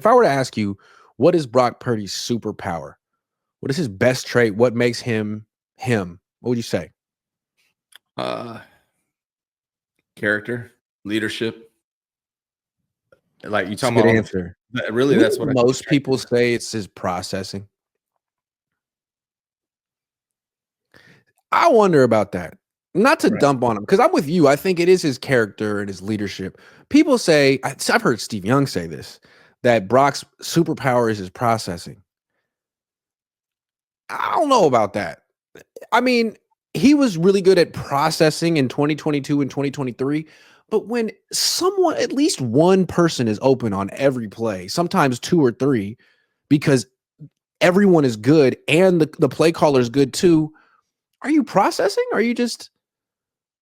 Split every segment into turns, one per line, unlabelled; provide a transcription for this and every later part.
If I were to ask you, what is Brock Purdy's superpower? What is his best trait? What makes him him? What would you say?
Uh, Character, leadership. Like you
It's a
talking
good
about on
answer.
really,
Do you
that's
think
what I think his
most
strength
people
is.
say it's his processing? I wonder about that. Not to
Right.
dump on him, because I'm with you. I think it is his character and his leadership. People say, I've heard Steve Young say this, that Brock's superpower is his processing. I don't know about that. I mean, he was really good at processing in 2022 and 2023. But when someone, at least one person is open on every play, sometimes two or three, because everyone is good and the play caller is good too, are you processing? Or are you just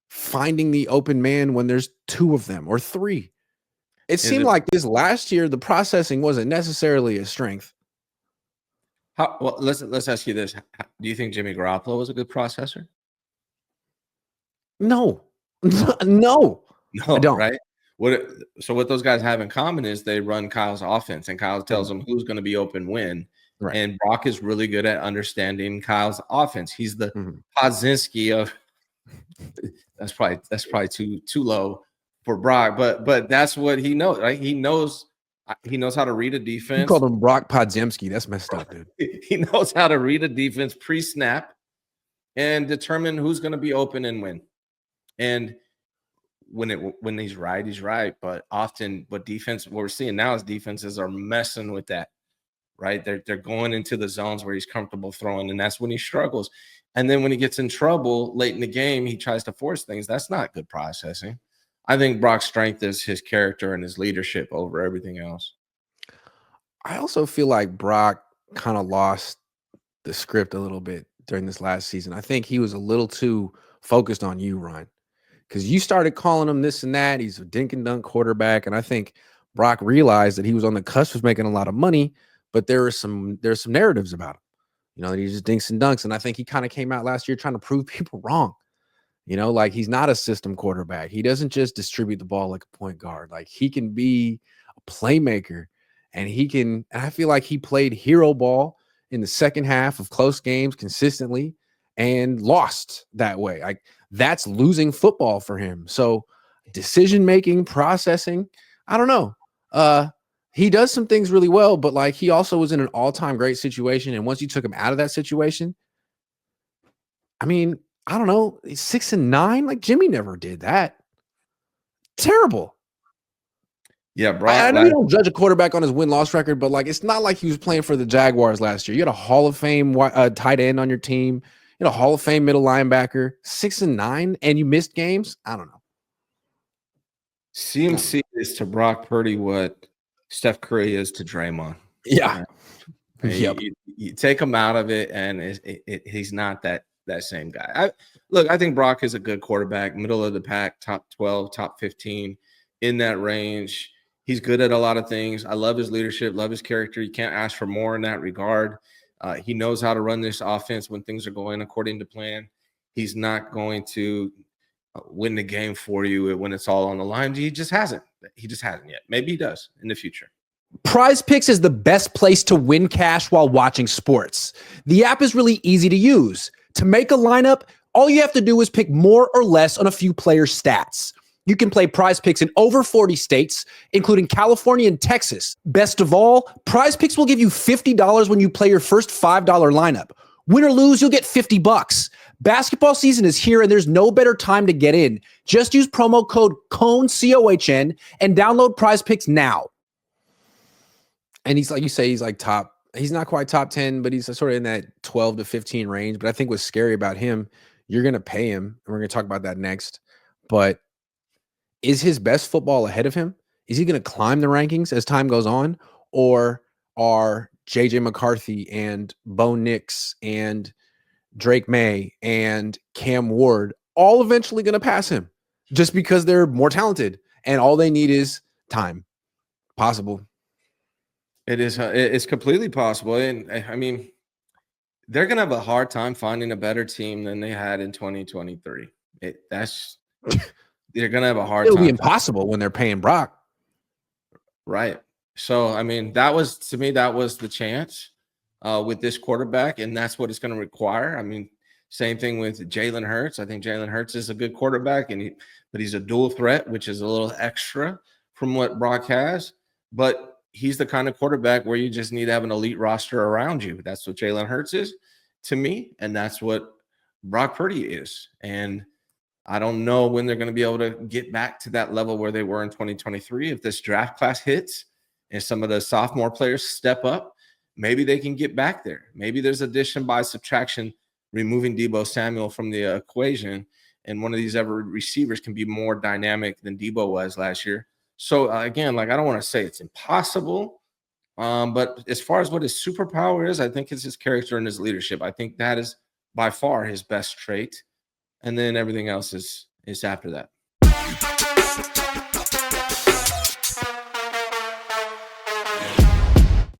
finding the open man when there's two of them or three? It
Is
seemed
it
like this last year, the processing wasn't necessarily a strength.
how well, let's ask you this. Do you think Jimmy Garoppolo was a good processor?
No,
No.
no, I
No,
don't.
right? What those guys have in common is they run Kyle's offense, and Kyle tells
Mhm.
them who's going to be open when.
Right.
And Brock is really good at understanding Kyle's offense. He's the
Mhm.
Podzinski of that's probably too low for Brock, but that's what he knows, right? He knows how to read a
You
defense.
called him Brock Podzemski. That's messed up, dude.
He knows how to read a defense pre-snap and determine who's going to be open and when. And when he's right, he's right. But often, what we're seeing now is defenses are messing with that, right? They're going into the zones where he's comfortable throwing, and that's when he struggles. And then when he gets in trouble late in the game, he tries to force things. That's not good processing. I think Brock's strength is his character and his leadership over everything else.
I also feel like Brock kind of lost the script a little bit during this last season. I think he was a little too focused on you, Ryan, because you started calling him this and that. He's a dink and dunk quarterback, and I think Brock realized that he was on the cusp of making a lot of money, but there's some narratives about him. That he just dinks and dunks, and I think he kind of came out last year trying to prove people wrong. Like he's not a system quarterback. He doesn't just distribute the ball like a point guard. Like he can be a playmaker, and I feel like he played hero ball in the second half of close games consistently and lost that way. Like that's losing football for him. So decision making, processing, I don't know. He does some things really well, but like he also was in an all-time great situation. And once you took him out of that situation, I mean, I don't know, 6-9. Like Jimmy never did that. Terrible.
Yeah,
I
Brock
know you
last
don't judge a quarterback on his win-loss record, but like it's not like he was playing for the Jaguars last year. You had a Hall of Fame tight end on your team. You had a Hall of Fame middle linebacker. 6-9, and you missed games. I don't know.
CMC is to Brock Purdy what Steph Curry is to Draymond.
Yeah.
And
Yep.
you take him out of it, and he's not that same guy. I think Brock is a good quarterback, middle of the pack, top 12, top 15, in that range. He's good at a lot of things. I love his leadership, love his character. You can't ask for more in that regard. He knows how to run this offense when things are going according to plan. He's not going to win the game for you when it's all on the line. He just hasn't. He just hasn't yet. Maybe he does in the future.
Prize Picks is the best place to win cash while watching sports. The app is really easy to use. To make a lineup, all you have to do is pick more or less on a few players' stats. You can play Prize Picks in over 40 states, including California and Texas. Best of all, Prize Picks will give you $50 when you play your first $5 lineup. Win or lose, you'll get $50. Basketball season is here, and there's no better time to get in. Just use promo code COHN, C-O-H-N, and download Prize Picks now. And he's like you say, he's like he's not quite top 10, but he's sort of in that 12 to 15 range. But I think what's scary about him, you're going to pay him, and we're going to talk about that next. But is his best football ahead of him? Is he going to climb the rankings as time goes on? Or are JJ McCarthy and Bo Nix and Drake May and Cam Ward all eventually going to pass him just because they're more talented and all they need is time? Possible.
It is. It's completely possible, and I mean, they're gonna have a hard time finding a better team than they had in 2023. They're gonna have a hard
It'll be
time.
impossible when they're paying Brock.
Right. So, I mean, that was the chance with this quarterback, and that's what it's going to require. I mean, same thing with Jalen Hurts. I think Jalen Hurts is a good quarterback, but he's a dual threat, which is a little extra from what Brock has. But he's the kind of quarterback where you just need to have an elite roster around you. That's what Jalen Hurts is to me, and that's what Brock Purdy is. And I don't know when they're going to be able to get back to that level where they were in 2023. If this draft class hits and some of the sophomore players step up, maybe they can get back there. Maybe there's addition by subtraction, removing Deebo Samuel from the equation, and one of these other receivers can be more dynamic than Deebo was last year. So again, like, I don't want to say it's impossible, but as far as what his superpower is, I think it's his character and his leadership. I think that is by far his best trait, and then everything else is after that.